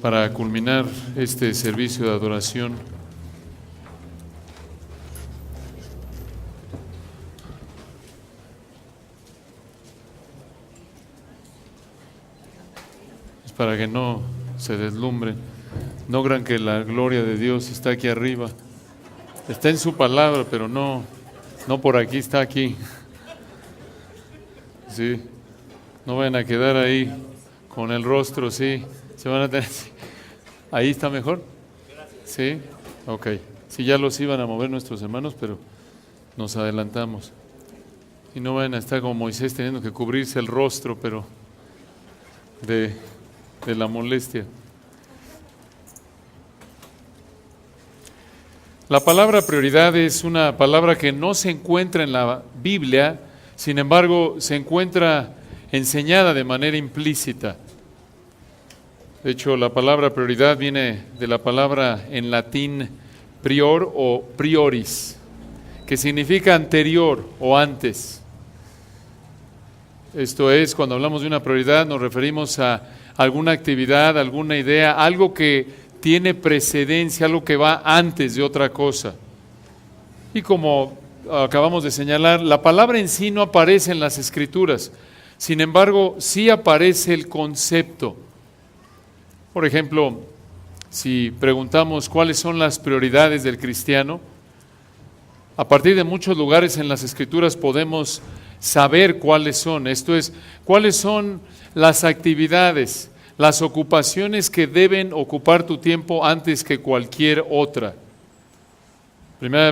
para culminar este servicio de adoración. Es para que no se deslumbren, no crean que la gloria de Dios está aquí arriba. Está en su palabra, pero no por aquí, está aquí. Sí, no vayan a quedar ahí con el rostro, sí. Se van a tener. ¿Ahí está mejor? Sí, ok. Sí, ya los iban a mover nuestros hermanos, pero nos adelantamos. Y no vayan a estar como Moisés teniendo que cubrirse el rostro, pero de la molestia. La palabra prioridad es una palabra que no se encuentra en la Biblia, sin embargo, se encuentra enseñada de manera implícita. De hecho, la palabra prioridad viene de la palabra en latín prior o prioris, que significa anterior o antes. Esto es, cuando hablamos de una prioridad, nos referimos a alguna actividad, alguna idea, algo que tiene precedencia, algo que va antes de otra cosa. Y como acabamos de señalar, la palabra en sí no aparece en las Escrituras, sin embargo, sí aparece el concepto. Por ejemplo, si preguntamos cuáles son las prioridades del cristiano, a partir de muchos lugares en las Escrituras podemos saber cuáles son. Esto es, cuáles son las actividades, las ocupaciones que deben ocupar tu tiempo antes que cualquier otra. Primera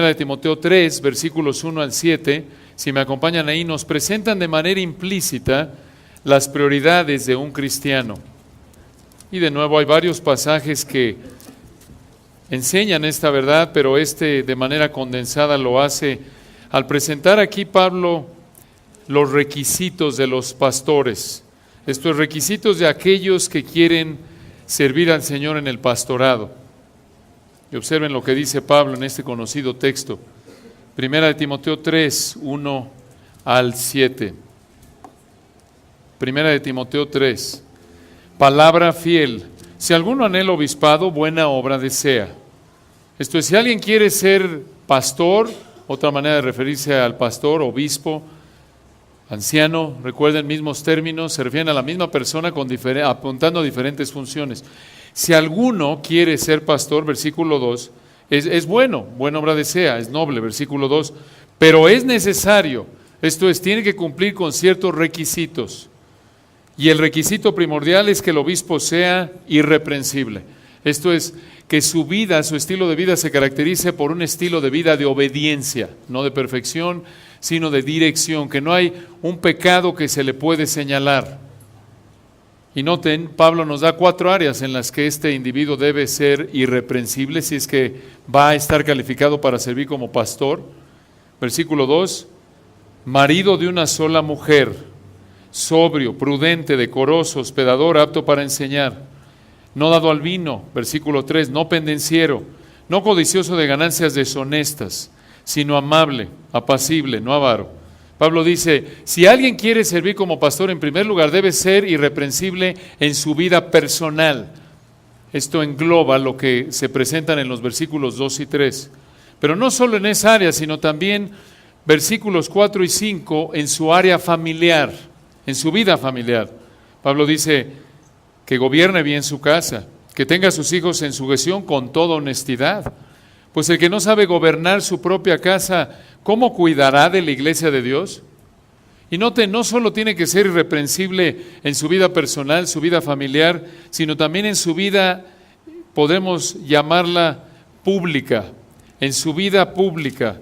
de Timoteo 3, versículos 1 al 7, si me acompañan ahí, nos presentan de manera implícita las prioridades de un cristiano. Y de nuevo hay varios pasajes que enseñan esta verdad, pero de manera condensada lo hace al presentar aquí Pablo los requisitos de los pastores. Estos requisitos de aquellos que quieren servir al Señor en el pastorado. Y observen lo que dice Pablo en este conocido texto. Primera de Timoteo 3, 1 al 7. Primera de Timoteo 3. Palabra fiel. Si alguno anhela obispado, buena obra desea. Esto es, si alguien quiere ser pastor, otra manera de referirse al pastor, obispo, anciano, recuerden mismos términos, se refieren a la misma persona apuntando a diferentes funciones. Si alguno quiere ser pastor, versículo 2, es bueno, buena obra desea, es noble, versículo 2, pero es necesario, esto es, tiene que cumplir con ciertos requisitos. Y el requisito primordial es que el obispo sea irreprensible. Esto es, que su vida, su estilo de vida se caracterice por un estilo de vida de obediencia, no de perfección, sino de dirección, que no hay un pecado que se le puede señalar. Y noten, Pablo nos da 4 áreas en las que este individuo debe ser irreprensible si es que va a estar calificado para servir como pastor. Versículo 2, marido de una sola mujer, sobrio, prudente, decoroso, hospedador, apto para enseñar, no dado al vino, versículo 3, no pendenciero, no codicioso de ganancias deshonestas, sino amable, apacible, no avaro. Pablo dice, si alguien quiere servir como pastor, en primer lugar debe ser irreprensible en su vida personal. Esto engloba lo que se presentan en los versículos 2 y 3. Pero no solo en esa área, sino también versículos 4 y 5 en su área familiar, en su vida familiar. Pablo dice que gobierne bien su casa, que tenga a sus hijos en sujeción con toda honestidad. Pues el que no sabe gobernar su propia casa, ¿cómo cuidará de la iglesia de Dios? Y noten, no solo tiene que ser irreprensible en su vida personal, su vida familiar, sino también en su vida, podemos llamarla pública, en su vida pública.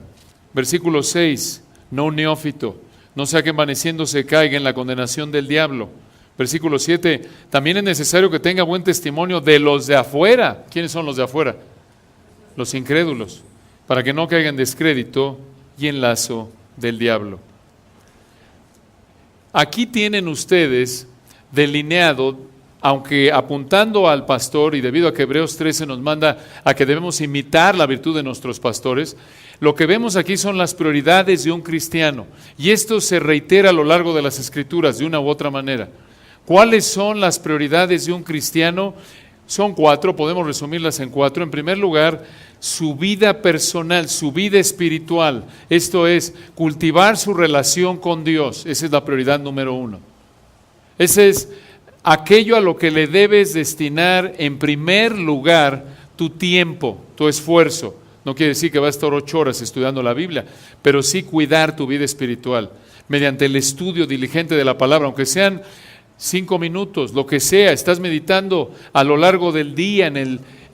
Versículo 6, no un neófito, no sea que envaneciéndose caiga en la condenación del diablo. Versículo 7, también es necesario que tenga buen testimonio de los de afuera. ¿Quiénes son los de afuera? Los incrédulos, para que no caigan en descrédito y en lazo del diablo. Aquí tienen ustedes delineado, aunque apuntando al pastor, y debido a que Hebreos 13 nos manda a que debemos imitar la virtud de nuestros pastores, lo que vemos aquí son las prioridades de un cristiano, y esto se reitera a lo largo de las Escrituras de una u otra manera. ¿Cuáles son las prioridades de un cristiano? Son 4, podemos resumirlas en 4. En primer lugar, su vida personal, su vida espiritual. Esto es, cultivar su relación con Dios. Esa es la prioridad número 1. Ese es aquello a lo que le debes destinar en primer lugar tu tiempo, tu esfuerzo. No quiere decir que vas a estar 8 horas estudiando la Biblia, pero sí cuidar tu vida espiritual mediante el estudio diligente de la palabra, aunque sean 5 minutos, lo que sea. Estás meditando a lo largo del día en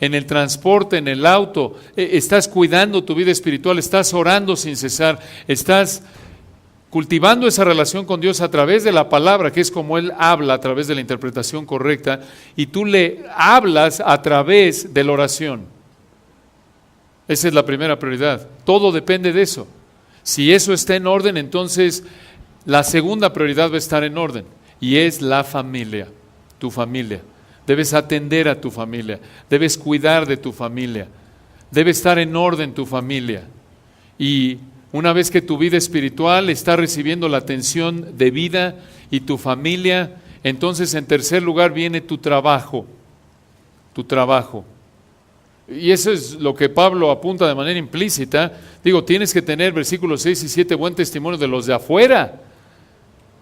el transporte, en el auto, estás cuidando tu vida espiritual, estás orando sin cesar, estás cultivando esa relación con Dios a través de la palabra, que es como Él habla a través de la interpretación correcta, y tú le hablas a través de la oración. Esa es la primera prioridad. Todo depende de eso. Si eso está en orden, entonces la segunda prioridad va a estar en orden, y es la familia, tu familia. Debes atender a tu familia, debes cuidar de tu familia, debe estar en orden tu familia. Y una vez que tu vida espiritual está recibiendo la atención debida y tu familia, entonces en tercer lugar viene tu trabajo. Tu trabajo. Y eso es lo que Pablo apunta de manera implícita. Digo, tienes que tener, versículos 6 y 7, buen testimonio de los de afuera.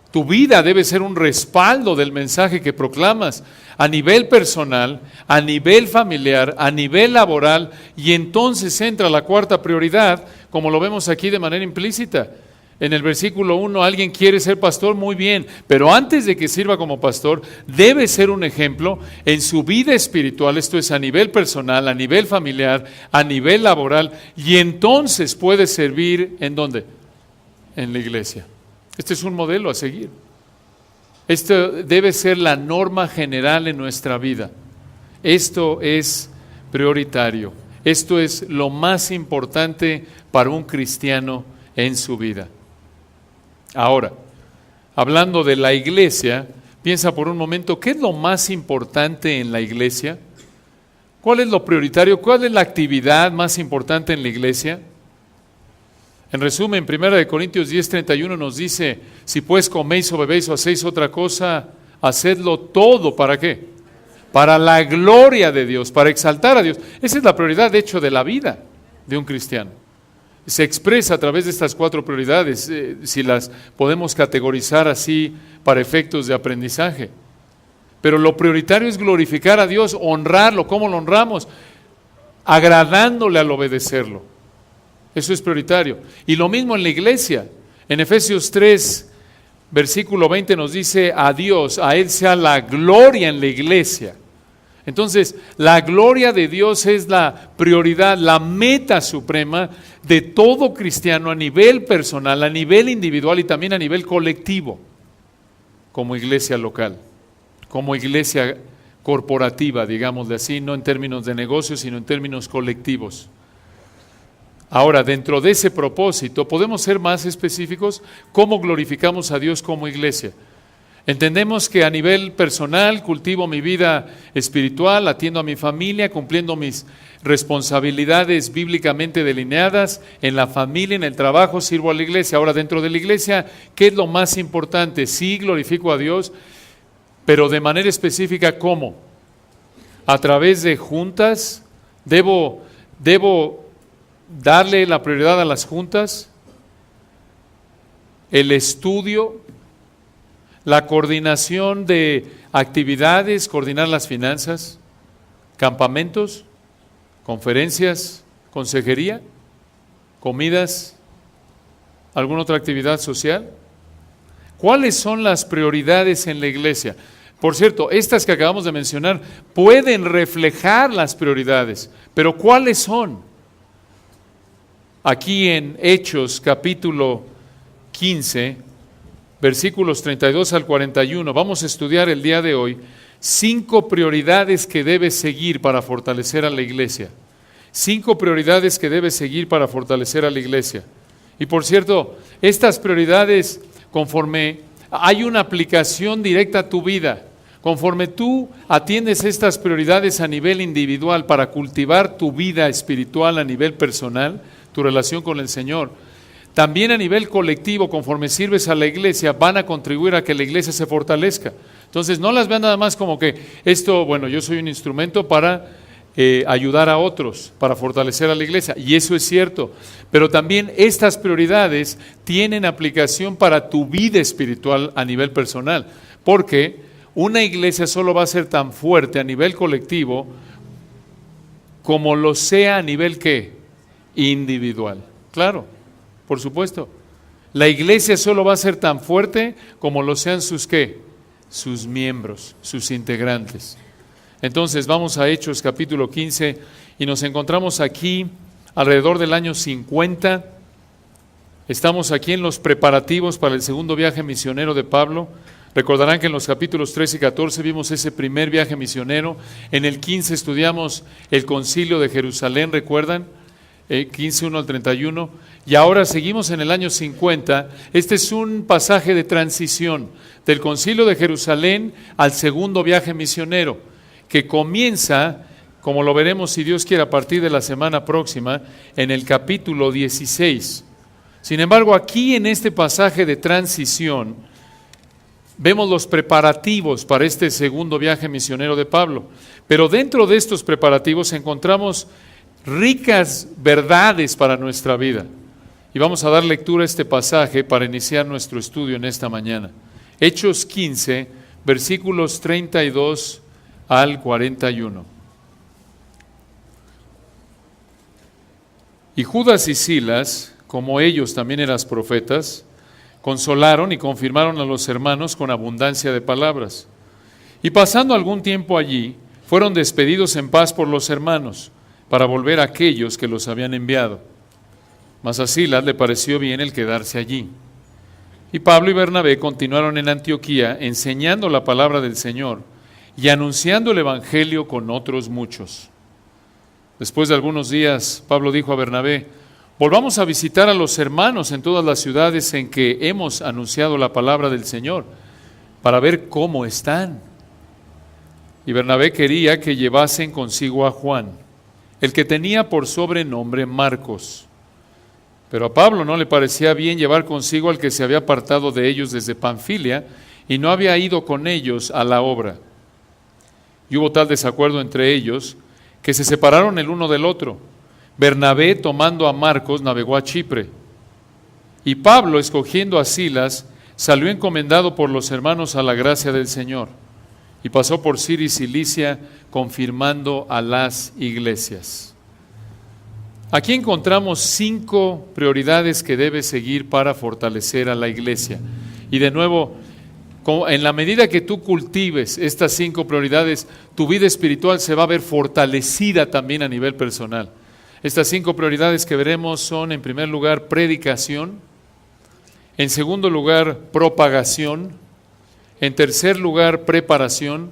Tu vida debe ser un respaldo del mensaje que proclamas a nivel personal, a nivel familiar, a nivel laboral, y entonces entra la cuarta prioridad, como lo vemos aquí de manera implícita. En el versículo 1, alguien quiere ser pastor, muy bien, pero antes de que sirva como pastor, debe ser un ejemplo en su vida espiritual, esto es a nivel personal, a nivel familiar, a nivel laboral, y entonces puede servir, ¿en dónde? En la iglesia. Este es un modelo a seguir. Esto debe ser la norma general en nuestra vida. Esto es prioritario. Esto es lo más importante para un cristiano en su vida. Ahora, hablando de la iglesia, piensa por un momento, ¿qué es lo más importante en la iglesia? ¿Cuál es lo prioritario? ¿Cuál es la actividad más importante en la iglesia? En resumen, 1 Corintios 10:31 nos dice, si pues coméis o bebéis o hacéis otra cosa, hacedlo todo, ¿para qué? Para la gloria de Dios, para exaltar a Dios. Esa es la prioridad, de hecho, de la vida de un cristiano. Se expresa a través de estas 4 prioridades, si las podemos categorizar así para efectos de aprendizaje. Pero lo prioritario es glorificar a Dios, honrarlo. ¿Cómo lo honramos? Agradándole al obedecerlo. Eso es prioritario. Y lo mismo en la iglesia. En Efesios 3, versículo 20 nos dice, a Dios, a Él sea la gloria en la iglesia. Entonces, la gloria de Dios es la prioridad, la meta suprema de todo cristiano a nivel personal, a nivel individual y también a nivel colectivo, como iglesia local, como iglesia corporativa, digámosle así, no en términos de negocios, sino en términos colectivos. Ahora, dentro de ese propósito, ¿podemos ser más específicos? ¿Cómo glorificamos a Dios como iglesia? Entendemos que a nivel personal cultivo mi vida espiritual, atiendo a mi familia, cumpliendo mis responsabilidades bíblicamente delineadas, en la familia, en el trabajo, sirvo a la iglesia. Ahora, dentro de la iglesia, ¿qué es lo más importante? Sí, glorifico a Dios, pero de manera específica, ¿cómo? A través de juntas, debo darle la prioridad a las juntas, el estudio, la coordinación de actividades, coordinar las finanzas, campamentos, conferencias, consejería, comidas, alguna otra actividad social. ¿Cuáles son las prioridades en la iglesia? Por cierto, estas que acabamos de mencionar pueden reflejar las prioridades, pero ¿cuáles son? Aquí en Hechos capítulo 15, versículos 32 al 41, vamos a estudiar el día de hoy 5 prioridades que debes seguir para fortalecer a la iglesia. 5 prioridades que debes seguir para fortalecer a la iglesia. Y por cierto, estas prioridades, conforme hay una aplicación directa a tu vida, conforme tú atiendes estas prioridades a nivel individual para cultivar tu vida espiritual a nivel personal, tu relación con el Señor, también a nivel colectivo, conforme sirves a la iglesia, van a contribuir a que la iglesia se fortalezca. Entonces, no las vean nada más como que esto, bueno, yo soy un instrumento para ayudar a otros, para fortalecer a la iglesia. Y eso es cierto. Pero también estas prioridades tienen aplicación para tu vida espiritual a nivel personal. Porque una iglesia solo va a ser tan fuerte a nivel colectivo como lo sea a nivel, ¿qué? Individual. Claro, por supuesto. La iglesia solo va a ser tan fuerte como lo sean sus, ¿qué? Sus miembros, sus integrantes. Entonces vamos a Hechos capítulo 15 y nos encontramos aquí alrededor del año 50. Estamos aquí en los preparativos para el segundo viaje misionero de Pablo. Recordarán que en los capítulos 13 y 14 vimos ese primer viaje misionero. En el 15 estudiamos el concilio de Jerusalén, ¿recuerdan? 15, 1 al 31. Y ahora seguimos en el año 50. Este es un pasaje de transición del concilio de Jerusalén al segundo viaje misionero, que comienza, como lo veremos si Dios quiere a partir de la semana próxima, en el capítulo 16. Sin embargo, aquí en este pasaje de transición, vemos los preparativos para este segundo viaje misionero de Pablo. Pero dentro de estos preparativos encontramos ricas verdades para nuestra vida. Y vamos a dar lectura a este pasaje para iniciar nuestro estudio en esta mañana. Hechos 15, versículos 32 al 41. Y Judas y Silas, como ellos también eran profetas, consolaron y confirmaron a los hermanos con abundancia de palabras. Y pasando algún tiempo allí, fueron despedidos en paz por los hermanos, para volver a aquellos que los habían enviado. Mas a Silas le pareció bien el quedarse allí. Y Pablo y Bernabé continuaron en Antioquía, enseñando la palabra del Señor y anunciando el evangelio con otros muchos. Después de algunos días, Pablo dijo a Bernabé: volvamos a visitar a los hermanos en todas las ciudades en que hemos anunciado la palabra del Señor, para ver cómo están. Y Bernabé quería que llevasen consigo a Juan, el que tenía por sobrenombre Marcos. Pero a Pablo no le parecía bien llevar consigo al que se había apartado de ellos desde Panfilia y no había ido con ellos a la obra. Y hubo tal desacuerdo entre ellos que se separaron el uno del otro. Bernabé, tomando a Marcos, navegó a Chipre. Y Pablo, escogiendo a Silas, salió encomendado por los hermanos a la gracia del Señor. Y pasó por Siria y Cilicia, confirmando a las iglesias. Aquí encontramos 5 prioridades que debe seguir para fortalecer a la iglesia. Y de nuevo, en la medida que tú cultives estas 5 prioridades, tu vida espiritual se va a ver fortalecida también a nivel personal. Estas 5 prioridades que veremos son, en primer lugar, predicación; en segundo lugar, propagación; en tercer lugar, preparación;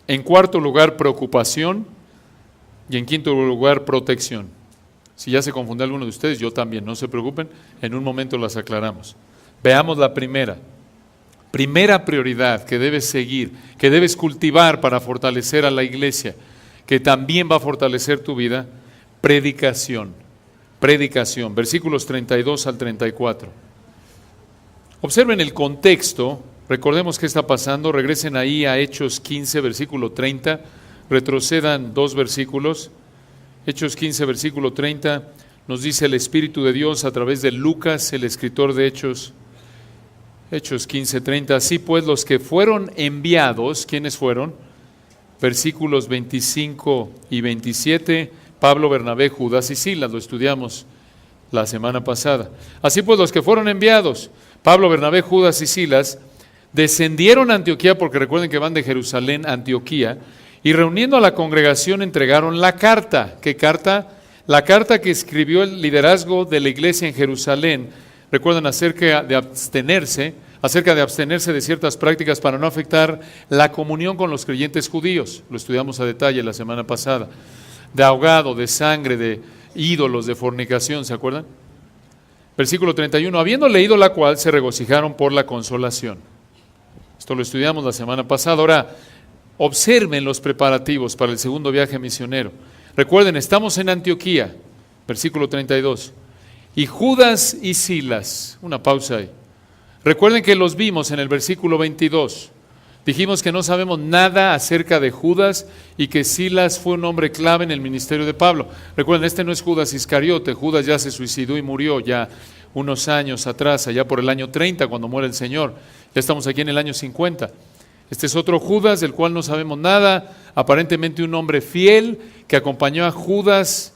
en cuarto lugar, preocupación; y en quinto lugar, protección. Si ya se confundió alguno de ustedes, yo también, no se preocupen, en un momento las aclaramos. Veamos la primera prioridad que debes seguir, que debes cultivar para fortalecer a la iglesia, que también va a fortalecer tu vida: predicación. Predicación, versículos 32 al 34. Observen el contexto, recordemos qué está pasando, regresen ahí a Hechos 15, versículo 30, retrocedan 2 versículos. Hechos 15, versículo 30, nos dice el Espíritu de Dios a través de Lucas, el escritor de Hechos. Hechos 15, 30, así pues los que fueron enviados, ¿quiénes fueron? Versículos 25 y 27, Pablo, Bernabé, Judas y Silas, lo estudiamos la semana pasada. Así pues los que fueron enviados, Pablo, Bernabé, Judas y Silas, descendieron a Antioquía, porque recuerden que van de Jerusalén a Antioquía, y reuniendo a la congregación entregaron la carta. ¿Qué carta? La carta que escribió el liderazgo de la iglesia en Jerusalén. Recuerden acerca de abstenerse de ciertas prácticas para no afectar la comunión con los creyentes judíos. Lo estudiamos a detalle la semana pasada. De ahogado, de sangre, de ídolos, de fornicación, ¿se acuerdan? Versículo 31, habiendo leído la cual se regocijaron por la consolación. Esto lo estudiamos la semana pasada. Ahora, observen los preparativos para el segundo viaje misionero. Recuerden, estamos en Antioquía, versículo 32. Y Judas y Silas, una pausa ahí, Recuerden que los vimos en el versículo 22. Dijimos que no sabemos nada acerca de Judas y que Silas fue un hombre clave en el ministerio de Pablo. Recuerden, este no es Judas Iscariote. Judas ya se suicidó y murió ya unos años atrás, allá por el año 30, cuando muere el Señor. Ya estamos aquí en el año 50. Este es otro Judas, del cual no sabemos nada, aparentemente un hombre fiel que acompañó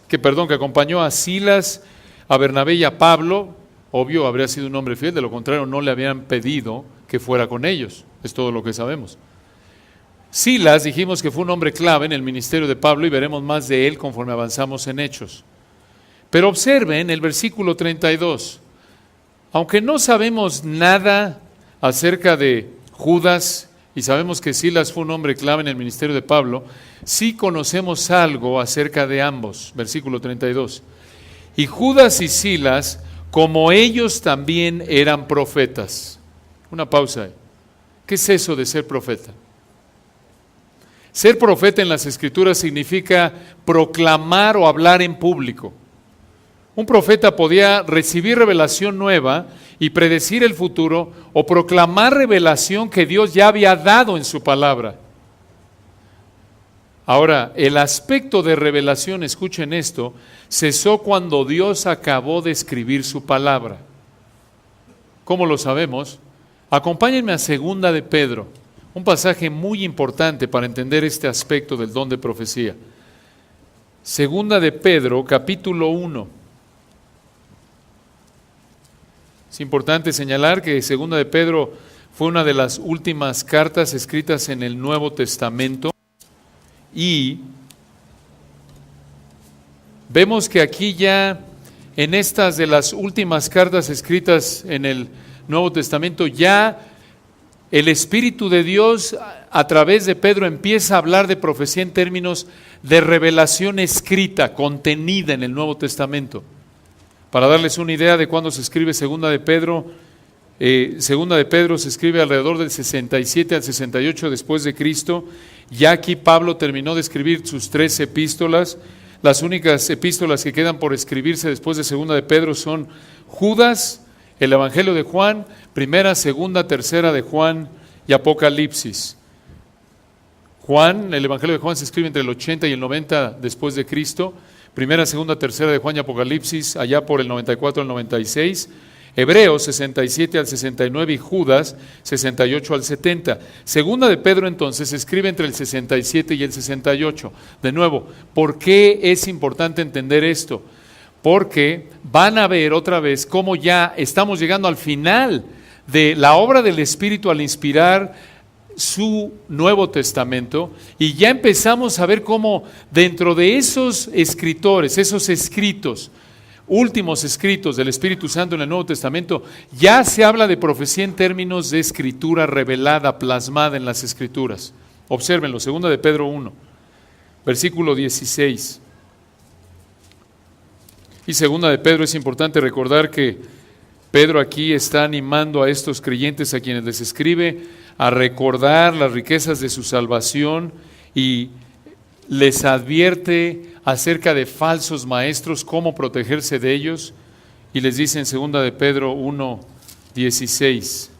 que acompañó a Silas, a Bernabé y a Pablo. Obvio, habría sido un hombre fiel, de lo contrario no le habían pedido que fuera con ellos. Es todo lo que sabemos. Silas, dijimos que fue un hombre clave en el ministerio de Pablo y veremos más de él conforme avanzamos en Hechos. Pero observen el versículo 32. Aunque no sabemos nada acerca de Judas y sabemos que Silas fue un hombre clave en el ministerio de Pablo, sí conocemos algo acerca de ambos. Versículo 32. Y Judas y Silas, como ellos también eran profetas. Una pausa ahí. ¿Qué es eso de ser profeta? Ser profeta en las Escrituras significa proclamar o hablar en público. Un profeta podía recibir revelación nueva y predecir el futuro o proclamar revelación que Dios ya había dado en su palabra. Ahora, el aspecto de revelación, escuchen esto, cesó cuando Dios acabó de escribir su palabra. ¿Cómo lo sabemos? Acompáñenme a 2 de Pedro, un pasaje muy importante para entender este aspecto del don de profecía. 2 de Pedro, capítulo 1. Es importante señalar que 2 de Pedro fue una de las últimas cartas escritas en el Nuevo Testamento y vemos que aquí ya en estas de las últimas cartas escritas en el Nuevo Testamento ya el Espíritu de Dios a través de Pedro empieza a hablar de profecía en términos de revelación escrita, contenida en el Nuevo Testamento. Para darles una idea de cuándo se escribe 2 de Pedro, 2 de Pedro se escribe alrededor del 67 al 68 después de Cristo. Ya aquí Pablo terminó de escribir sus 3 epístolas. Las únicas epístolas que quedan por escribirse después de 2 de Pedro son Judas, el Evangelio de Juan, 1, 2, 3 de Juan y Apocalipsis. Juan, el Evangelio de Juan se escribe entre el 80 y el 90 después de Cristo. 1, 2, 3 de Juan y Apocalipsis allá por el 94 al 96. Hebreos 67 al 69 y Judas 68 al 70. 2 de Pedro entonces se escribe entre el 67 y el 68. De nuevo, ¿por qué es importante entender esto? Porque van a ver otra vez cómo ya estamos llegando al final de la obra del Espíritu al inspirar su Nuevo Testamento y ya empezamos a ver cómo dentro de esos escritores, esos escritos, últimos escritos del Espíritu Santo en el Nuevo Testamento, ya se habla de profecía en términos de escritura revelada, plasmada en las Escrituras. Obsérvenlo, 2 de Pedro 1, versículo 16. Y 2 de Pedro es importante recordar que Pedro aquí está animando a estos creyentes a quienes les escribe a recordar las riquezas de su salvación y les advierte acerca de falsos maestros, cómo protegerse de ellos. Y les dice en 2 de Pedro 1, 16,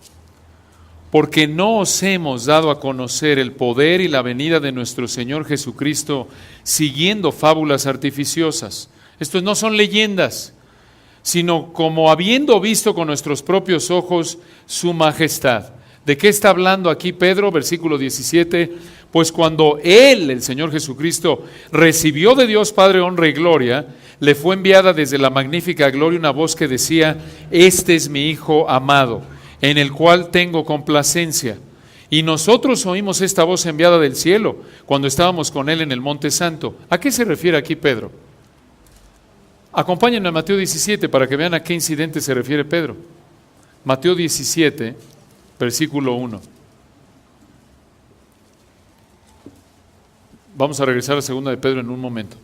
porque no os hemos dado a conocer el poder y la venida de nuestro Señor Jesucristo siguiendo fábulas artificiosas. Estos no son leyendas, sino como habiendo visto con nuestros propios ojos su majestad. ¿De qué está hablando aquí Pedro? Versículo 17, pues cuando Él, el Señor Jesucristo, recibió de Dios Padre honra y gloria, le fue enviada desde la magnífica gloria una voz que decía, este es mi Hijo amado, en el cual tengo complacencia. Y nosotros oímos esta voz enviada del cielo, cuando estábamos con Él en el Monte Santo. ¿A qué se refiere aquí Pedro? Acompáñenme a Mateo 17 para que vean a qué incidente se refiere Pedro. Mateo 17, versículo 1. Vamos a regresar a 2 de Pedro en un momento.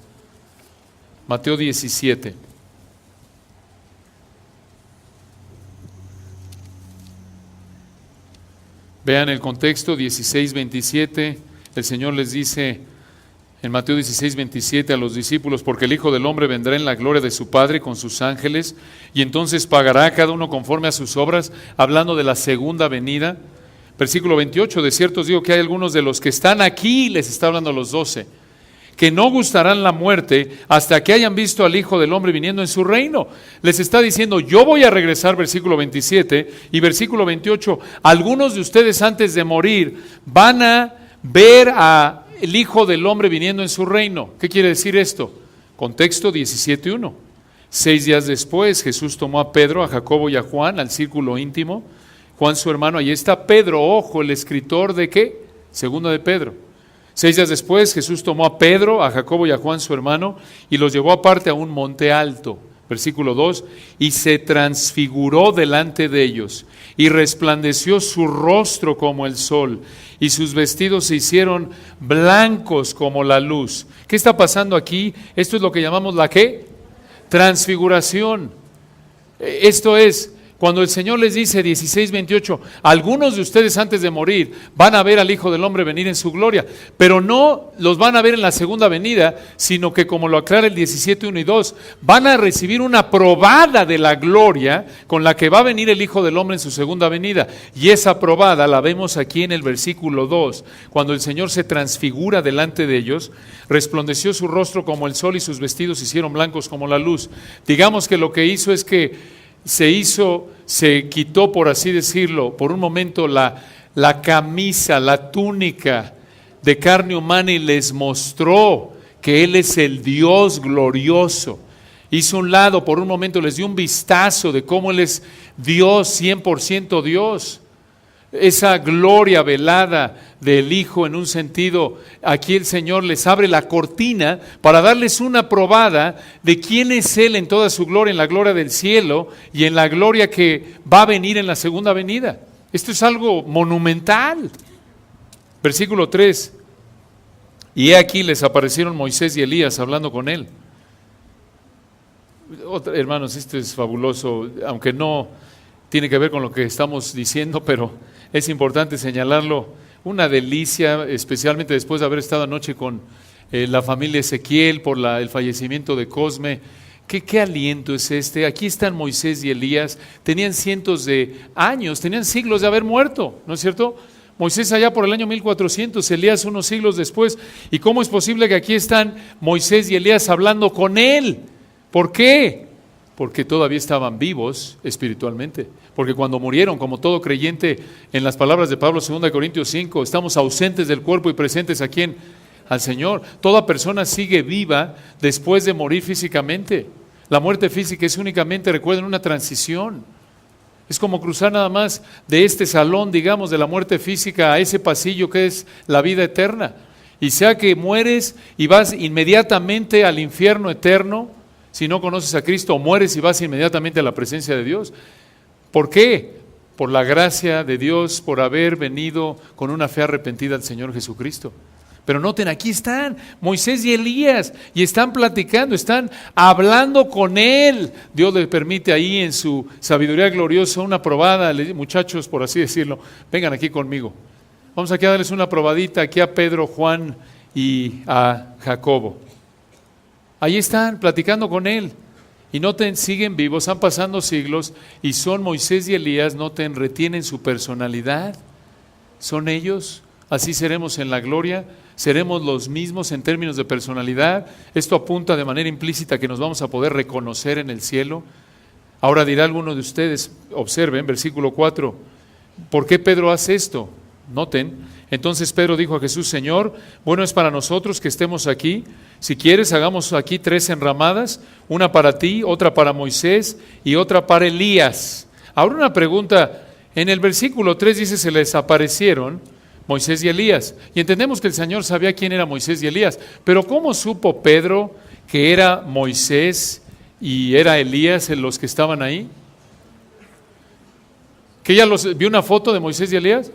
Mateo 17. Vean el contexto, 16, 27. El Señor les dice En Mateo 16, 27 a los discípulos, porque el Hijo del Hombre vendrá en la gloria de su Padre con sus ángeles, y entonces pagará a cada uno conforme a sus obras, hablando de la segunda venida. Versículo 28, de cierto os digo que hay algunos de los que están aquí, les está hablando a los 12, que no gustarán la muerte hasta que hayan visto al Hijo del Hombre viniendo en su reino. Les está diciendo, yo voy a regresar, versículo 27, y versículo 28, algunos de ustedes antes de morir van a ver a el Hijo del Hombre viniendo en su reino. ¿Qué quiere decir esto? Contexto 17:1. 6 días después, Jesús tomó a Pedro, a Jacobo y a Juan, al círculo íntimo. Juan su hermano, ahí está Pedro, ojo, el escritor de ¿qué? Segunda de Pedro. 6 días después, Jesús tomó a Pedro, a Jacobo y a Juan su hermano, y los llevó aparte a un monte alto. Versículo 2, y se transfiguró delante de ellos, y resplandeció su rostro como el sol, y sus vestidos se hicieron blancos como la luz. ¿Qué está pasando aquí? Esto es lo que llamamos la ¿qué? Transfiguración. Esto es, cuando el Señor les dice, 16:28, algunos de ustedes antes de morir van a ver al Hijo del Hombre venir en su gloria, pero no los van a ver en la segunda venida, sino que, como lo aclara el 17:1 y 2, van a recibir una probada de la gloria con la que va a venir el Hijo del Hombre en su segunda venida. Y esa probada la vemos aquí en el versículo 2, cuando el Señor se transfigura delante de ellos, resplandeció su rostro como el sol y sus vestidos se hicieron blancos como la luz. Digamos que lo que hizo es que se quitó, por así decirlo, por un momento la camisa, la túnica de carne humana y les mostró que Él es el Dios glorioso. Hizo un lado, por un momento les dio un vistazo de cómo Él es Dios, 100% Dios. Esa gloria velada del Hijo, en un sentido, aquí el Señor les abre la cortina para darles una probada de quién es Él en toda su gloria, en la gloria del cielo y en la gloria que va a venir en la segunda venida. Esto es algo monumental. Versículo 3, y he aquí les aparecieron Moisés y Elías hablando con Él. Hermanos, esto es fabuloso, aunque no tiene que ver con lo que estamos diciendo, pero es importante señalarlo. Una delicia, especialmente después de haber estado anoche con la familia Ezequiel por el fallecimiento de Cosme. ¿Qué aliento es este? Aquí están Moisés y Elías, tenían cientos de años, tenían siglos de haber muerto, ¿no es cierto? Moisés allá por el año 1400, Elías unos siglos después. ¿Y cómo es posible que aquí están Moisés y Elías hablando con él? ¿Por qué? Porque todavía estaban vivos espiritualmente. Porque cuando murieron, como todo creyente, en las palabras de Pablo, 2 Corintios 5, estamos ausentes del cuerpo y presentes aquí al Señor. Toda persona sigue viva después de morir físicamente. La muerte física es únicamente, recuerden, una transición. Es como cruzar nada más de este salón, digamos, de la muerte física a ese pasillo que es la vida eterna. Y sea que mueres y vas inmediatamente al infierno eterno, si no conoces a Cristo, mueres y vas inmediatamente a la presencia de Dios. ¿Por qué? Por la gracia de Dios, por haber venido con una fe arrepentida al Señor Jesucristo. Pero noten, aquí están Moisés y Elías, y están platicando, están hablando con Él. Dios le permite ahí en su sabiduría gloriosa una probada. Muchachos, por así decirlo, vengan aquí conmigo. Vamos aquí a darles una probadita aquí a Pedro, Juan y a Jacobo. Ahí están platicando con Él. Y noten, siguen vivos, han pasado siglos y son Moisés y Elías, noten, retienen su personalidad. Son ellos, así seremos en la gloria, seremos los mismos en términos de personalidad. Esto apunta de manera implícita que nos vamos a poder reconocer en el cielo. Ahora dirá alguno de ustedes, observen, versículo 4, ¿por qué Pedro hace esto? Noten, entonces Pedro dijo a Jesús, Señor, bueno es para nosotros que estemos aquí. Si quieres, hagamos aquí 3 enramadas, una para ti, otra para Moisés y otra para Elías. Ahora una pregunta, en el versículo 3 dice, se les aparecieron Moisés y Elías. Y entendemos que el Señor sabía quién era Moisés y Elías, pero ¿cómo supo Pedro que era Moisés y era Elías en los que estaban ahí? ¿Que ya vio una foto de Moisés y Elías?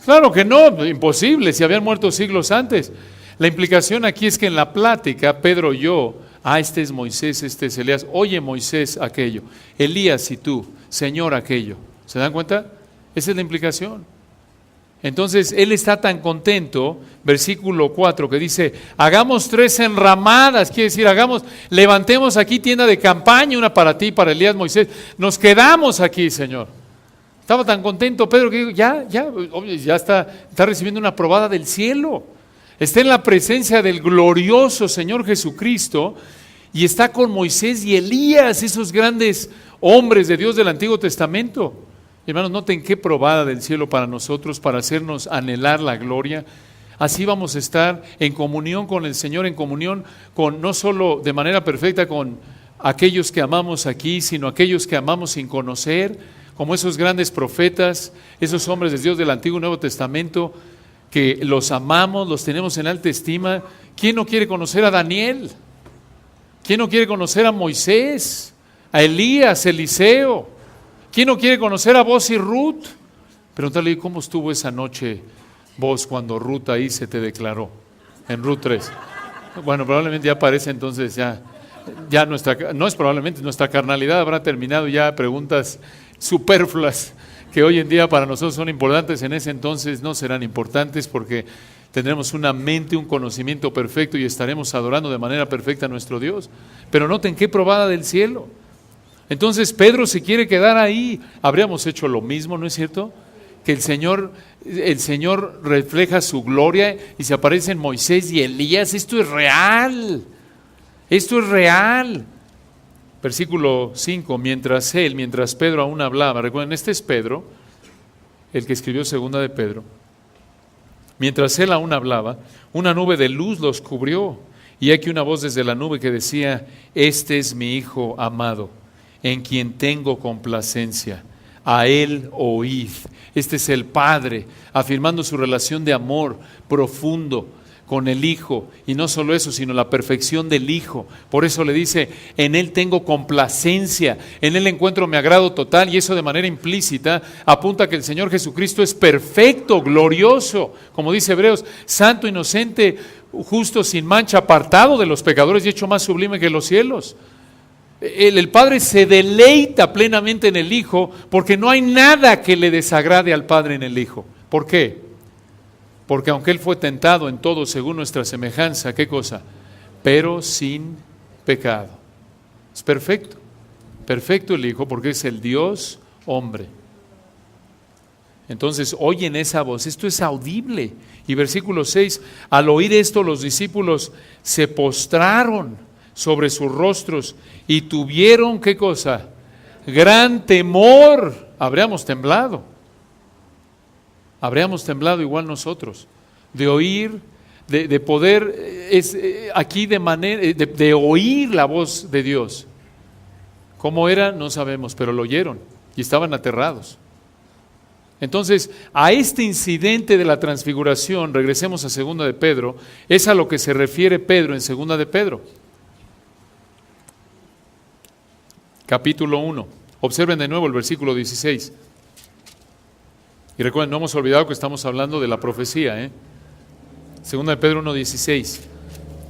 Claro que no, imposible, si habían muerto siglos antes. La implicación aquí es que en la plática, Pedro oyó, este es Moisés, este es Elías. Oye, Moisés, aquello. Elías y tú, Señor, aquello. ¿Se dan cuenta? Esa es la implicación. Entonces, él está tan contento, versículo 4, que dice, hagamos 3 enramadas, quiere decir, levantemos aquí tienda de campaña, una para ti, para Elías, Moisés, nos quedamos aquí, Señor. Estaba tan contento Pedro que dijo, ya está recibiendo una probada del cielo. Está en la presencia del glorioso Señor Jesucristo y está con Moisés y Elías, esos grandes hombres de Dios del Antiguo Testamento. Hermanos, noten qué probada del cielo para nosotros, para hacernos anhelar la gloria. Así vamos a estar en comunión con el Señor, en comunión con, no solo de manera perfecta con aquellos que amamos aquí, sino aquellos que amamos sin conocer, como esos grandes profetas, esos hombres de Dios del Antiguo y Nuevo Testamento, que los amamos, los tenemos en alta estima. ¿Quién no quiere conocer a Daniel? ¿Quién no quiere conocer a Moisés, a Elías, Eliseo? ¿Quién no quiere conocer a vos y Ruth? Preguntarle, ¿cómo estuvo esa noche vos cuando Ruth ahí se te declaró? En Ruth 3. Bueno, probablemente ya aparece entonces ya no es probablemente, nuestra carnalidad habrá terminado ya. Preguntas superfluas que hoy en día para nosotros son importantes, en ese entonces no serán importantes porque tendremos una mente, un conocimiento perfecto y estaremos adorando de manera perfecta a nuestro Dios. Pero noten qué probada del cielo. Entonces Pedro se quiere quedar ahí. Habríamos hecho lo mismo, ¿no es cierto? Que el Señor refleja su gloria y se aparecen Moisés y Elías. Esto es real. Esto es real. Versículo 5, mientras Pedro aún hablaba, recuerden, este es Pedro, el que escribió segunda de Pedro. Mientras él aún hablaba, una nube de luz los cubrió, y aquí una voz desde la nube que decía, este es mi Hijo amado, en quien tengo complacencia, a él oíd. Este es el Padre, afirmando su relación de amor profundo con el Hijo, y no solo eso, sino la perfección del Hijo. Por eso le dice, en Él tengo complacencia, en Él encuentro mi agrado total, y eso de manera implícita apunta a que el Señor Jesucristo es perfecto, glorioso, como dice Hebreos, santo, inocente, justo, sin mancha, apartado de los pecadores y hecho más sublime que los cielos. El Padre se deleita plenamente en el Hijo, porque no hay nada que le desagrade al Padre en el Hijo. ¿Por qué? Porque aunque Él fue tentado en todo según nuestra semejanza, ¿qué cosa? Pero sin pecado. Es perfecto. Perfecto el Hijo porque es el Dios hombre. Entonces oyen esa voz, esto es audible. Y versículo 6, al oír esto los discípulos se postraron sobre sus rostros y tuvieron, ¿qué cosa? Gran temor. Habríamos temblado igual nosotros, de oír, de poder, aquí de oír la voz de Dios. ¿Cómo era? No sabemos, pero lo oyeron y estaban aterrados. Entonces, a este incidente de la transfiguración, regresemos a segunda de Pedro, es a lo que se refiere Pedro en segunda de Pedro. Capítulo 1. Observen de nuevo el versículo 16. Y recuerden, no hemos olvidado que estamos hablando de la profecía, Segunda de Pedro 1:16.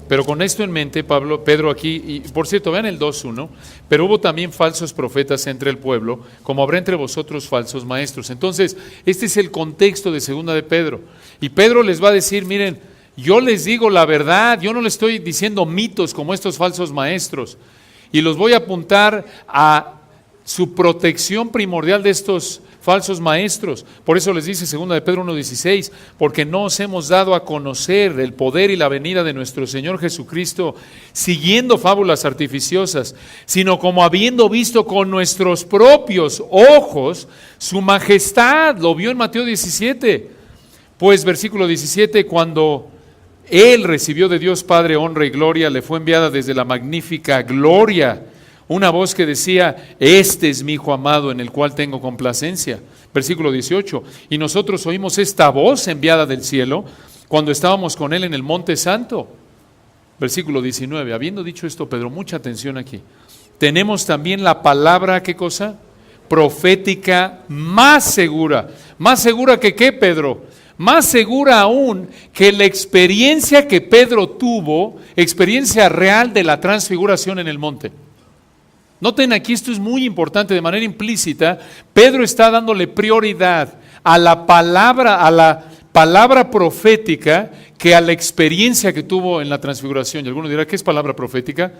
Pero con esto en mente, Pedro aquí, y por cierto, vean el 2:1, pero hubo también falsos profetas entre el pueblo, como habrá entre vosotros falsos maestros. Entonces, este es el contexto de segunda de Pedro. Y Pedro les va a decir, miren, yo les digo la verdad, yo no les estoy diciendo mitos como estos falsos maestros. Y los voy a apuntar a su protección primordial de estos falsos maestros. Por eso les dice segunda de Pedro 1:16, porque no os hemos dado a conocer el poder y la venida de nuestro Señor Jesucristo siguiendo fábulas artificiosas, sino como habiendo visto con nuestros propios ojos su majestad. Lo vio en Mateo 17. Pues versículo 17, cuando Él recibió de Dios Padre honra y gloria, le fue enviada desde la magnífica gloria una voz que decía, este es mi Hijo amado en el cual tengo complacencia. Versículo 18, y nosotros oímos esta voz enviada del cielo cuando estábamos con Él en el Monte Santo. Versículo 19, habiendo dicho esto Pedro, mucha atención aquí, tenemos también la palabra, ¿qué cosa? Profética más segura que ¿qué, Pedro? Más segura aún que la experiencia que Pedro tuvo, experiencia real de la transfiguración en el monte. Noten aquí, esto es muy importante, de manera implícita, Pedro está dándole prioridad a la palabra profética que a la experiencia que tuvo en la transfiguración. Y alguno dirá, ¿qué es palabra profética?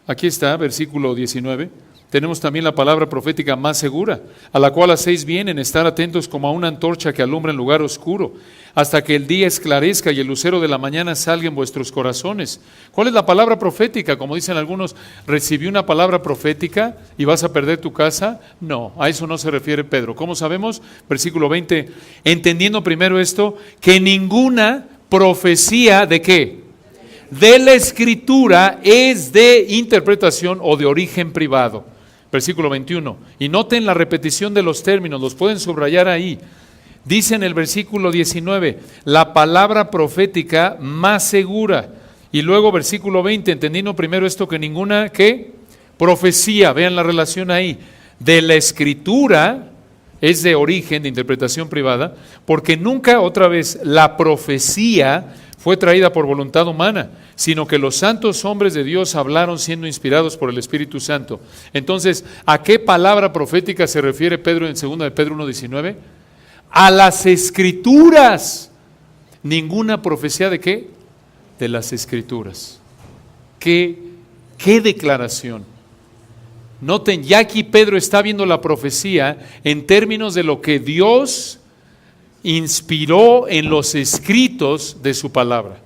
Aquí está, versículo 19. Tenemos también la palabra profética más segura, a la cual hacéis bien en estar atentos como a una antorcha que alumbra en lugar oscuro, hasta que el día esclarezca y el lucero de la mañana salga en vuestros corazones. ¿Cuál es la palabra profética? Como dicen algunos, ¿recibí una palabra profética y vas a perder tu casa? No, a eso no se refiere Pedro. ¿Cómo sabemos? Versículo 20, entendiendo primero esto, que ninguna profecía ¿de qué? De la Escritura es de interpretación o de origen privado. Versículo 21. Y noten la repetición de los términos, los pueden subrayar ahí. Dice en el versículo 19, la palabra profética más segura. Y luego versículo 20, entendiendo primero esto, que ninguna, ¿qué? Profecía, vean la relación ahí, de la Escritura es de origen, de interpretación privada, porque nunca, otra vez, la profecía fue traída por voluntad humana, sino que los santos hombres de Dios hablaron siendo inspirados por el Espíritu Santo. Entonces, ¿a qué palabra profética se refiere Pedro en 2 de Pedro 1:19? A las Escrituras. Ninguna profecía ¿de qué? De las Escrituras. ¿Qué declaración? Noten, ya aquí Pedro está viendo la profecía en términos de lo que Dios inspiró en los escritos de su palabra.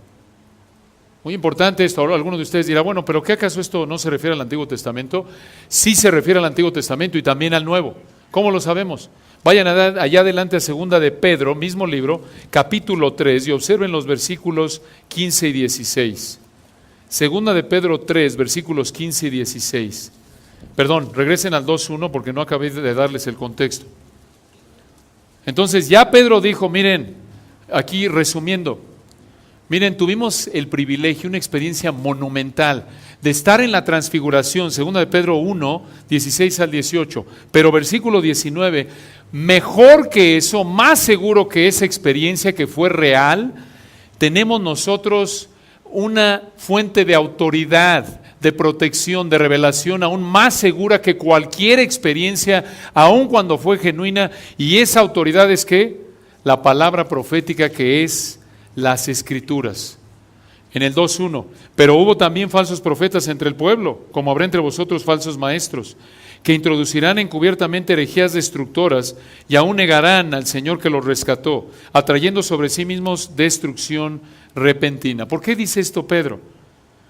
Muy importante esto. Ahora algunos de ustedes dirán, bueno, pero ¿qué acaso esto no se refiere al Antiguo Testamento? Sí se refiere al Antiguo Testamento y también al Nuevo. ¿Cómo lo sabemos? Vayan allá adelante a 2 de Pedro, mismo libro, capítulo 3, y observen los versículos 15 y 16. 2 de Pedro 3, versículos 15 y 16. Perdón, regresen al 2:1 porque no acabé de darles el contexto. Entonces ya Pedro dijo, miren, aquí resumiendo, miren, tuvimos el privilegio, una experiencia monumental de estar en la transfiguración, 2 de Pedro 1, 16 al 18, pero versículo 19, mejor que eso, más seguro que esa experiencia que fue real, tenemos nosotros una fuente de autoridad, de protección, de revelación aún más segura que cualquier experiencia, aun cuando fue genuina, y esa autoridad es ¿qué? La palabra profética, que es las Escrituras. En el 2:1, pero hubo también falsos profetas entre el pueblo, como habrá entre vosotros falsos maestros, que introducirán encubiertamente herejías destructoras y aún negarán al Señor que los rescató, atrayendo sobre sí mismos destrucción repentina. ¿Por qué dice esto Pedro?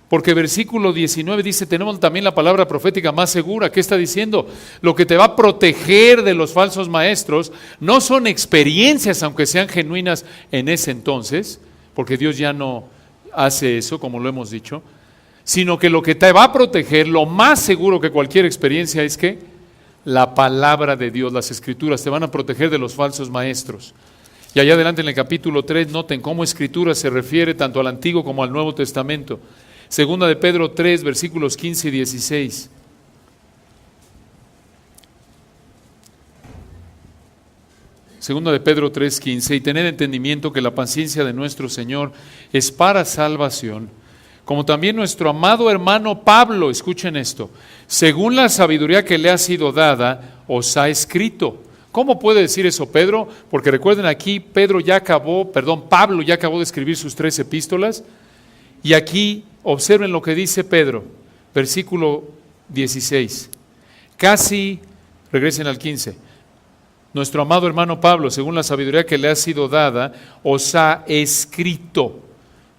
Porque versículo 19 dice, tenemos también la palabra profética más segura. ¿Qué está diciendo? Lo que te va a proteger de los falsos maestros no son experiencias, aunque sean genuinas en ese entonces, porque Dios ya no hace eso, como lo hemos dicho, sino que lo que te va a proteger, lo más seguro que cualquier experiencia, es que la palabra de Dios, las Escrituras, te van a proteger de los falsos maestros. Y allá adelante en el capítulo 3, noten cómo Escritura se refiere tanto al Antiguo como al Nuevo Testamento. 2 de Pedro 3, versículos 15 y 16. Segunda de Pedro 3, 15. Y tened entendimiento que la paciencia de nuestro Señor es para salvación, como también nuestro amado hermano Pablo, escuchen esto, según la sabiduría que le ha sido dada, os ha escrito. ¿Cómo puede decir eso Pedro? Porque recuerden, aquí Pablo ya acabó de escribir sus 3 epístolas, y aquí observen lo que dice Pedro, versículo 16. Regresen al 15. Nuestro amado hermano Pablo, según la sabiduría que le ha sido dada, os ha escrito.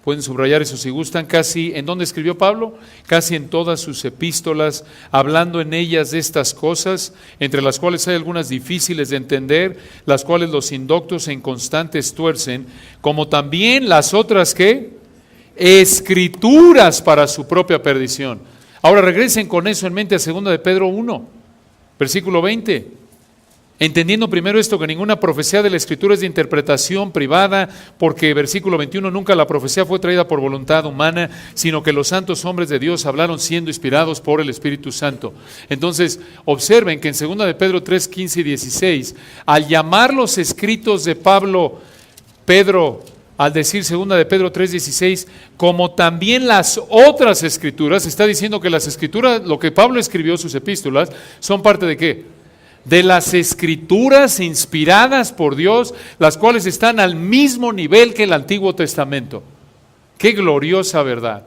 Pueden subrayar eso si gustan. ¿En dónde escribió Pablo? Casi en todas sus epístolas, hablando en ellas de estas cosas, entre las cuales hay algunas difíciles de entender, las cuales los indoctos e inconstantes tuercen, como también las otras que Escrituras para su propia perdición. Ahora regresen con eso en mente a 2 de Pedro 1, versículo 20. Entendiendo primero esto, que ninguna profecía de la Escritura es de interpretación privada, porque versículo 21, nunca la profecía fue traída por voluntad humana, sino que los santos hombres de Dios hablaron siendo inspirados por el Espíritu Santo. Entonces, observen que en 2 de Pedro 3, 15 y 16, al llamar los escritos de Pedro, al decir 2 de Pedro 3, 16, como también las otras Escrituras, está diciendo que las Escrituras, lo que Pablo escribió, sus epístolas, son parte de ¿qué? de las Escrituras inspiradas por Dios, las cuales están al mismo nivel que el Antiguo Testamento. ¡Qué gloriosa verdad!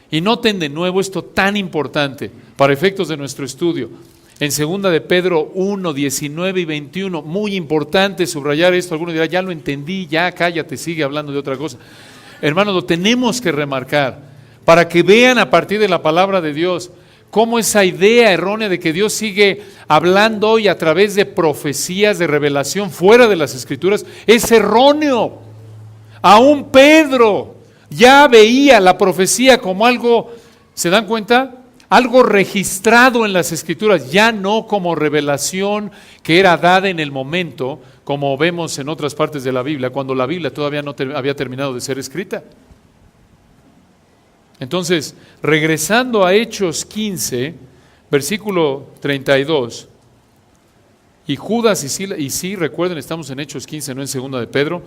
Y noten de nuevo esto tan importante para efectos de nuestro estudio. En 2 de Pedro 1, 19 y 21, muy importante subrayar esto. Algunos dirán, ya lo entendí, ya cállate, sigue hablando de otra cosa. Hermanos, lo tenemos que remarcar para que vean a partir de la palabra de Dios cómo esa idea errónea de que Dios sigue hablando hoy a través de profecías, de revelación fuera de las Escrituras, es erróneo. Aún Pedro ya veía la profecía como algo, ¿se dan cuenta? Algo registrado en las Escrituras, ya no como revelación que era dada en el momento, como vemos en otras partes de la Biblia, cuando la Biblia todavía no había terminado de ser escrita. Entonces, regresando a Hechos 15, versículo 32, y Judas y sí, recuerden, estamos en Hechos 15, no en 2 de Pedro,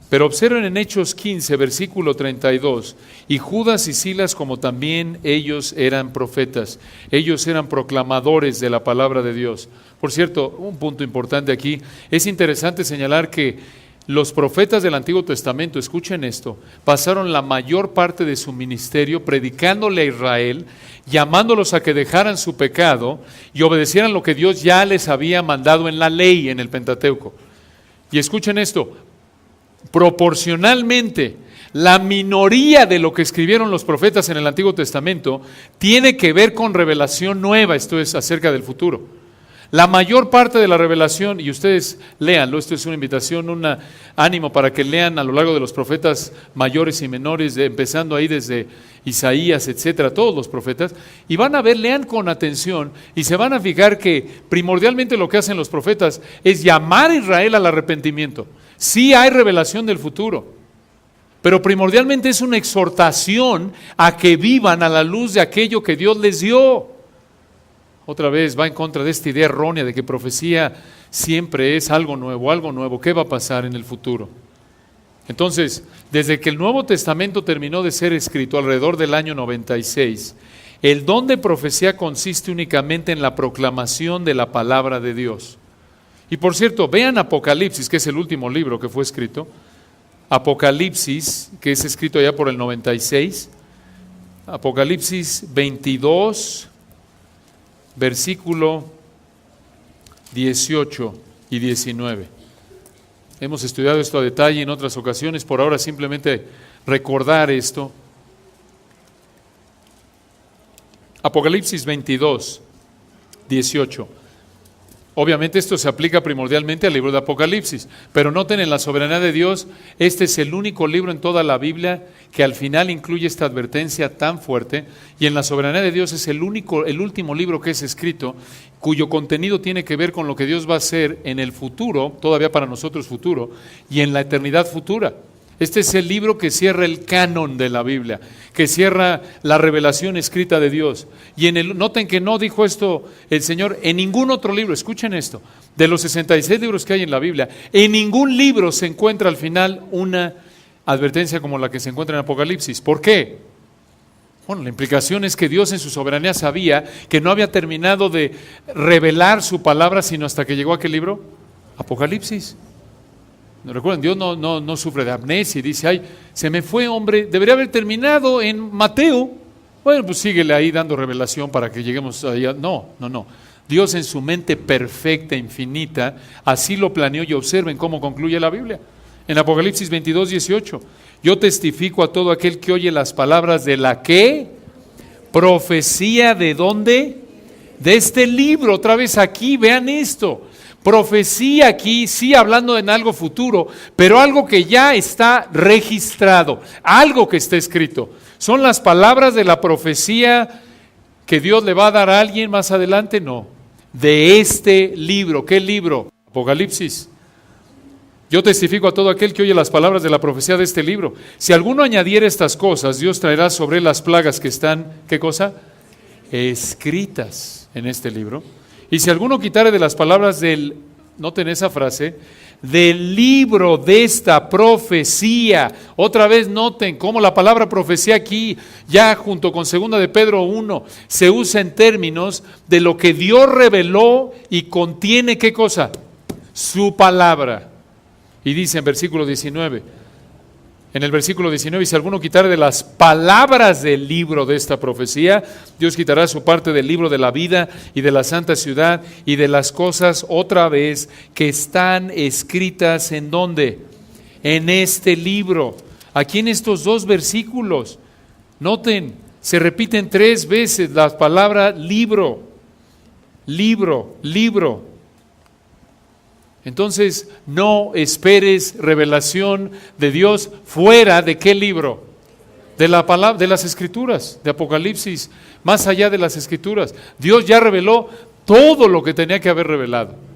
pero observen en Hechos 15, versículo 32, y Judas y Silas, como también ellos eran profetas, ellos eran proclamadores de la palabra de Dios. Por cierto, un punto importante aquí, es interesante señalar que los profetas del Antiguo Testamento, escuchen esto, pasaron la mayor parte de su ministerio predicándole a Israel, llamándolos a que dejaran su pecado y obedecieran lo que Dios ya les había mandado en la ley, en el Pentateuco. Y escuchen esto, proporcionalmente, la minoría de lo que escribieron los profetas en el Antiguo Testamento tiene que ver con revelación nueva, esto es acerca del futuro. La mayor parte de la revelación, y ustedes léanlo, esto es una invitación, un ánimo para que lean a lo largo de los profetas mayores y menores, empezando ahí desde Isaías, etcétera, todos los profetas, y van a ver, lean con atención, y se van a fijar que primordialmente lo que hacen los profetas es llamar a Israel al arrepentimiento. Sí hay revelación del futuro, pero primordialmente es una exhortación a que vivan a la luz de aquello que Dios les dio. Otra vez va en contra de esta idea errónea de que profecía siempre es algo nuevo. ¿Qué va a pasar en el futuro? Entonces, desde que el Nuevo Testamento terminó de ser escrito alrededor del año 96, el don de profecía consiste únicamente en la proclamación de la palabra de Dios. Y por cierto, vean Apocalipsis, que es el último libro que fue escrito. Apocalipsis, que es escrito ya por el 96. Apocalipsis 22, versículo 18 y 19. Hemos estudiado esto a detalle en otras ocasiones, por ahora simplemente recordar esto. Apocalipsis 22, 18. Obviamente esto se aplica primordialmente al libro de Apocalipsis, pero noten en la soberanía de Dios, este es el único libro en toda la Biblia que al final incluye esta advertencia tan fuerte, y en la soberanía de Dios es el último libro que es escrito, cuyo contenido tiene que ver con lo que Dios va a hacer en el futuro, todavía para nosotros futuro, y en la eternidad futura. Este es el libro que cierra el canon de la Biblia, que cierra la revelación escrita de Dios. Y noten que no dijo esto el Señor en ningún otro libro, escuchen esto, de los 66 libros que hay en la Biblia, en ningún libro se encuentra al final una advertencia como la que se encuentra en Apocalipsis. ¿Por qué? Bueno, la implicación es que Dios en su soberanía sabía que no había terminado de revelar su palabra sino hasta que llegó a ¿qué libro? Apocalipsis. Recuerden, Dios no sufre de amnesia y dice, ay, se me fue, hombre, debería haber terminado en Mateo. Bueno, pues síguele ahí dando revelación para que lleguemos allá. No. Dios en su mente perfecta, infinita, así lo planeó, y observen cómo concluye la Biblia. En Apocalipsis 22, 18, yo testifico a todo aquel que oye las palabras de la ¿qué? Profecía ¿de dónde? De este libro. Otra vez aquí, vean esto. Profecía aquí, sí hablando en algo futuro, pero algo que ya está registrado, algo que está escrito. ¿Son las palabras de la profecía que Dios le va a dar a alguien más adelante? No. De este libro. ¿Qué libro? Apocalipsis. Yo testifico a todo aquel que oye las palabras de la profecía de este libro. Si alguno añadiera estas cosas, Dios traerá sobre él las plagas que están, ¿qué cosa? Escritas en este libro. Y si alguno quitare de las palabras noten esa frase, del libro de esta profecía. Otra vez noten cómo la palabra profecía aquí, ya junto con 2 de Pedro 1, se usa en términos de lo que Dios reveló y contiene, ¿qué cosa? Su palabra. Y dice en versículo 19, en el versículo 19, y si alguno quitare de las palabras del libro de esta profecía, Dios quitará su parte del libro de la vida y de la santa ciudad y de las cosas, otra vez, que están escritas ¿en dónde? En este libro. Aquí en estos dos versículos, noten, se repiten 3 veces las palabras libro, libro, libro. Entonces, no esperes revelación de Dios fuera de ¿qué libro? De la palabra, de las Escrituras, de Apocalipsis, más allá de las Escrituras. Dios ya reveló todo lo que tenía que haber revelado.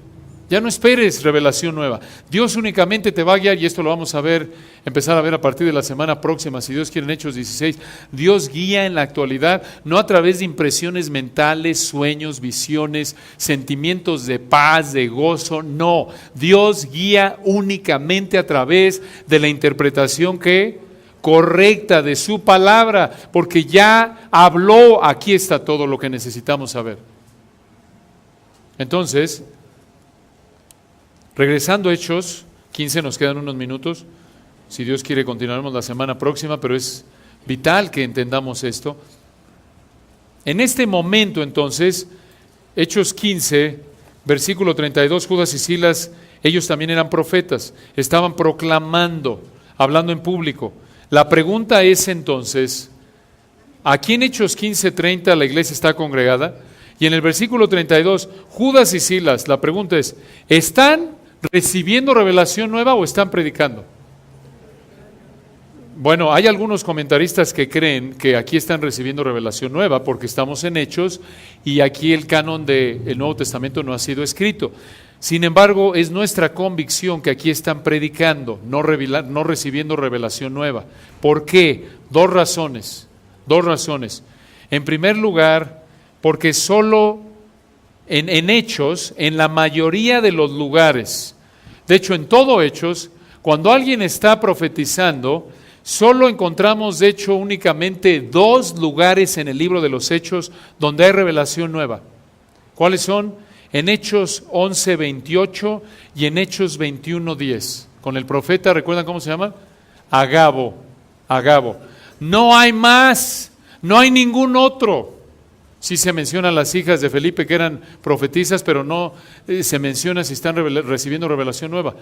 Ya no esperes revelación nueva. Dios únicamente te va a guiar, y esto lo vamos a ver, empezar a ver a partir de la semana próxima, si Dios quiere, en Hechos 16. Dios guía en la actualidad, no a través de impresiones mentales, sueños, visiones, sentimientos de paz, de gozo, no. Dios guía únicamente a través de la interpretación correcta de su palabra, porque ya habló, aquí está todo lo que necesitamos saber. Entonces, regresando a Hechos 15, nos quedan unos minutos. Si Dios quiere, continuaremos la semana próxima, pero es vital que entendamos esto. En este momento, entonces, Hechos 15, versículo 32, Judas y Silas, ellos también eran profetas, estaban proclamando, hablando en público. La pregunta es entonces, aquí en Hechos 15:30 la iglesia está congregada, y en el versículo 32, Judas y Silas, la pregunta es, ¿están recibiendo revelación nueva o están predicando? Bueno, hay algunos comentaristas que creen que aquí están recibiendo revelación nueva porque estamos en Hechos y aquí el canon del Nuevo Testamento no ha sido escrito. Sin embargo, es nuestra convicción que aquí están predicando, no recibiendo revelación nueva. ¿Por qué? Dos razones. En primer lugar, porque solo en Hechos, en la mayoría de los lugares, de hecho en todo Hechos, cuando alguien está profetizando, solo encontramos de hecho únicamente 2 lugares en el libro de los Hechos donde hay revelación nueva. ¿Cuáles son? En Hechos 11:28 y en Hechos 21:10. Con el profeta, ¿recuerdan cómo se llama? Agabo. No hay más, no hay ningún otro. Sí se mencionan las hijas de Felipe que eran profetisas, pero no se menciona si están recibiendo revelación nueva.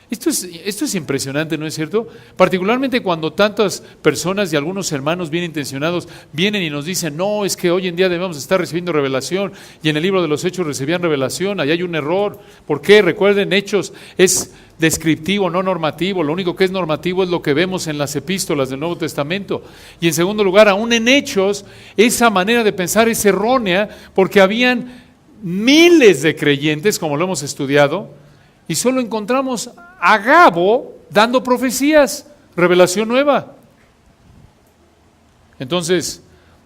Esto es impresionante, ¿no es cierto? Particularmente cuando tantas personas y algunos hermanos bien intencionados vienen y nos dicen, no, es que hoy en día debemos estar recibiendo revelación, y en el libro de los Hechos recibían revelación, ahí hay un error. ¿Por qué? Recuerden, Hechos es descriptivo, no normativo. Lo único que es normativo es lo que vemos en las epístolas del Nuevo Testamento. Y en segundo lugar, aún en Hechos, esa manera de pensar es errónea, porque habían miles de creyentes, como lo hemos estudiado, y solo encontramos a Agabo dando profecías, revelación nueva. Entonces,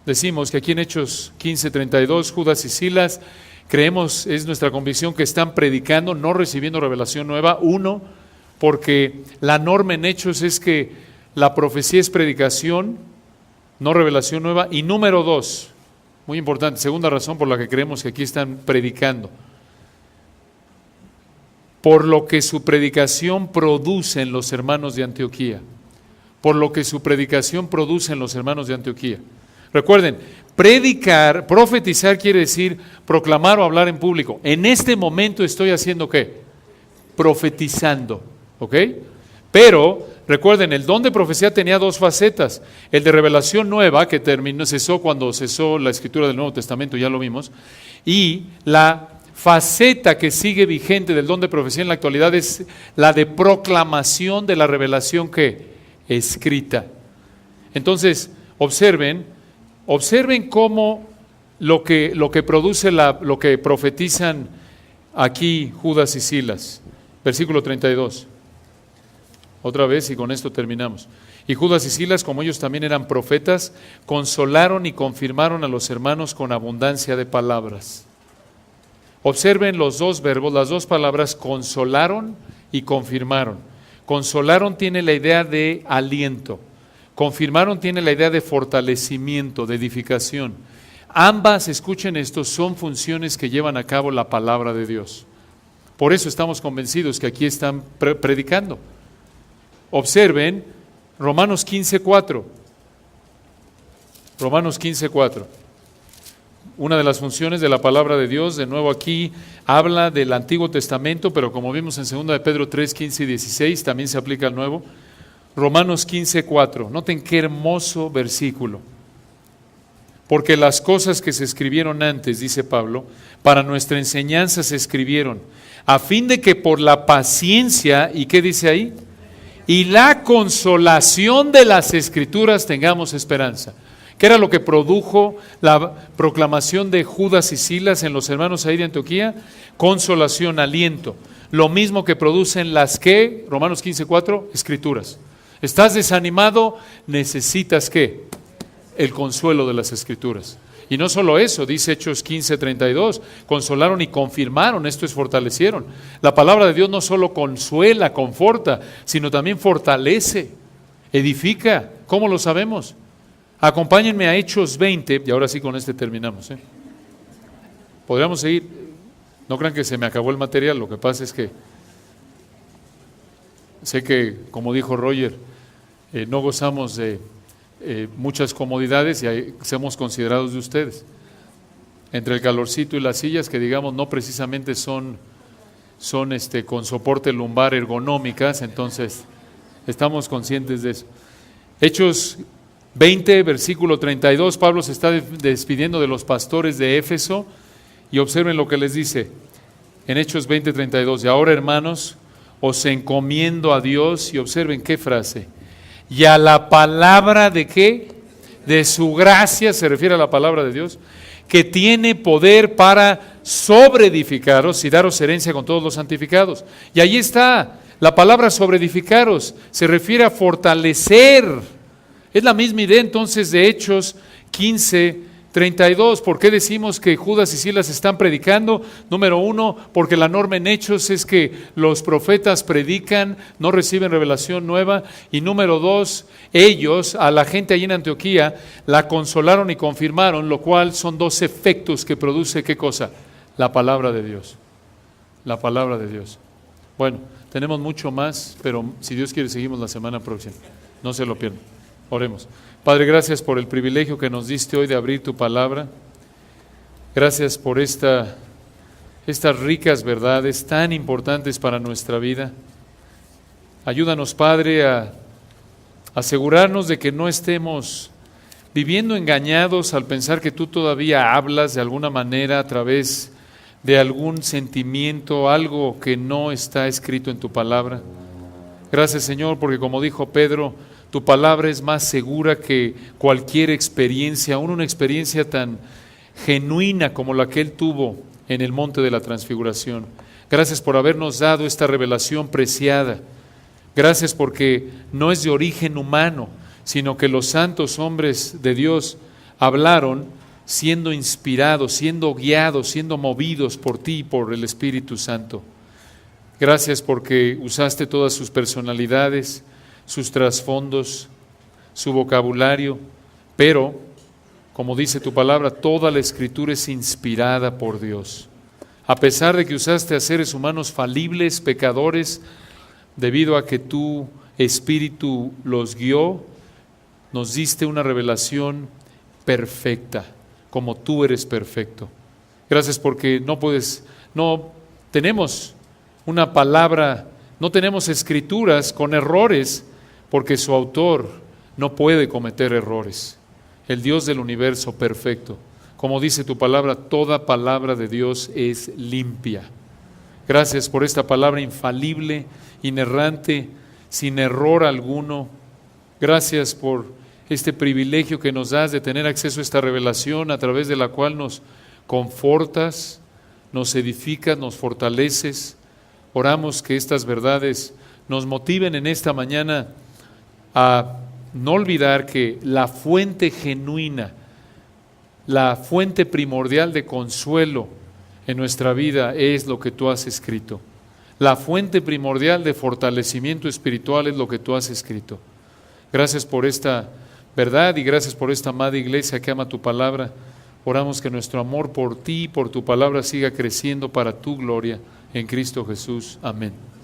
decimos que aquí en Hechos 15:32, Judas y Silas, creemos, es nuestra convicción que están predicando, no recibiendo revelación nueva. 1, porque la norma en Hechos es que la profecía es predicación, no revelación nueva. Y número 2, muy importante, segunda razón por la que creemos que aquí están predicando, por lo que su predicación produce en los hermanos de Antioquía. Recuerden, profetizar quiere decir proclamar o hablar en público. En este momento estoy haciendo ¿qué? Profetizando, ¿ok? Pero, recuerden, el don de profecía tenía 2 facetas. El de revelación nueva, que cesó cuando cesó la escritura del Nuevo Testamento, ya lo vimos, y la faceta que sigue vigente del don de profecía en la actualidad es la de proclamación de la revelación escrita. Entonces, observen cómo lo que produce lo que profetizan aquí Judas y Silas. Versículo 32. Otra vez, y con esto terminamos. Y Judas y Silas, como ellos también eran profetas, consolaron y confirmaron a los hermanos con abundancia de palabras. Observen los 2 verbos, las 2 palabras, consolaron y confirmaron. Consolaron tiene la idea de aliento. Confirmaron tiene la idea de fortalecimiento, de edificación. Ambas, escuchen esto, son funciones que llevan a cabo la palabra de Dios. Por eso estamos convencidos que aquí están predicando. Observen Romanos 15:4. Romanos 15:4. Una de las funciones de la palabra de Dios, de nuevo aquí, habla del Antiguo Testamento, pero como vimos en 2 de Pedro 3, 15 y 16, también se aplica al Nuevo. Romanos 15:4. Noten qué hermoso versículo. Porque las cosas que se escribieron antes, dice Pablo, para nuestra enseñanza se escribieron, a fin de que por la paciencia, ¿y qué dice ahí? Y la consolación de las Escrituras tengamos esperanza. ¿Qué era lo que produjo la proclamación de Judas y Silas en los hermanos ahí de Antioquía? Consolación, aliento. Lo mismo que producen las que, Romanos 15:4, Escrituras. ¿Estás desanimado? ¿Necesitas qué? El consuelo de las Escrituras. Y no solo eso, dice Hechos 15:32, consolaron y confirmaron, esto es fortalecieron. La palabra de Dios no solo consuela, conforta, sino también fortalece, edifica. ¿Cómo lo sabemos? Acompáñenme a Hechos 20, y ahora sí con este terminamos. Podríamos seguir, no crean que se me acabó el material, lo que pasa es que sé que, como dijo Roger, no gozamos de muchas comodidades y somos considerados de ustedes. Entre el calorcito y las sillas, que digamos no precisamente son con soporte lumbar ergonómicas, entonces estamos conscientes de eso. Hechos 20, versículo 32, Pablo se está despidiendo de los pastores de Éfeso y observen lo que les dice en Hechos 20, 32. Y ahora, hermanos, os encomiendo a Dios, y observen qué frase, y a la palabra de qué, de su gracia, se refiere a la palabra de Dios, que tiene poder para sobreedificaros y daros herencia con todos los santificados. Y ahí está, la palabra sobreedificaros se refiere a fortalecer. Es la misma idea entonces de Hechos 15, 32. ¿Por qué decimos que Judas y Silas están predicando? Número uno, porque la norma en Hechos es que los profetas predican, no reciben revelación nueva. Y número dos, ellos, a la gente allí en Antioquía, la consolaron y confirmaron, lo cual son dos efectos que produce, ¿qué cosa? La palabra de Dios. La palabra de Dios. Bueno, tenemos mucho más, pero si Dios quiere seguimos la semana próxima. No se lo pierdan. Oremos. Padre, gracias por el privilegio que nos diste hoy de abrir tu palabra. Gracias por estas ricas verdades tan importantes para nuestra vida. Ayúdanos, Padre, a asegurarnos de que no estemos viviendo engañados al pensar que tú todavía hablas de alguna manera a través de algún sentimiento, algo que no está escrito en tu palabra. Gracias, Señor, porque como dijo Pedro, tu palabra es más segura que cualquier experiencia, aún una experiencia tan genuina como la que Él tuvo en el monte de la transfiguración. Gracias por habernos dado esta revelación preciada. Gracias porque no es de origen humano, sino que los santos hombres de Dios hablaron siendo inspirados, siendo guiados, siendo movidos por ti y por el Espíritu Santo. Gracias porque usaste todas sus personalidades, sus trasfondos, su vocabulario, pero, como dice tu palabra, toda la Escritura es inspirada por Dios. A pesar de que usaste a seres humanos falibles, pecadores, debido a que tu Espíritu los guió, nos diste una revelación perfecta, como tú eres perfecto. Gracias porque no tenemos una palabra, no tenemos escrituras con errores, porque su autor no puede cometer errores. El Dios del universo perfecto. Como dice tu palabra, toda palabra de Dios es limpia. Gracias por esta palabra infalible, inerrante, sin error alguno. Gracias por este privilegio que nos das de tener acceso a esta revelación a través de la cual nos confortas, nos edificas, nos fortaleces. Oramos que estas verdades nos motiven en esta mañana a no olvidar que la fuente genuina, la fuente primordial de consuelo en nuestra vida es lo que tú has escrito. La fuente primordial de fortalecimiento espiritual es lo que tú has escrito. Gracias por esta verdad y gracias por esta amada iglesia que ama tu palabra. Oramos que nuestro amor por ti y por tu palabra siga creciendo para tu gloria en Cristo Jesús. Amén.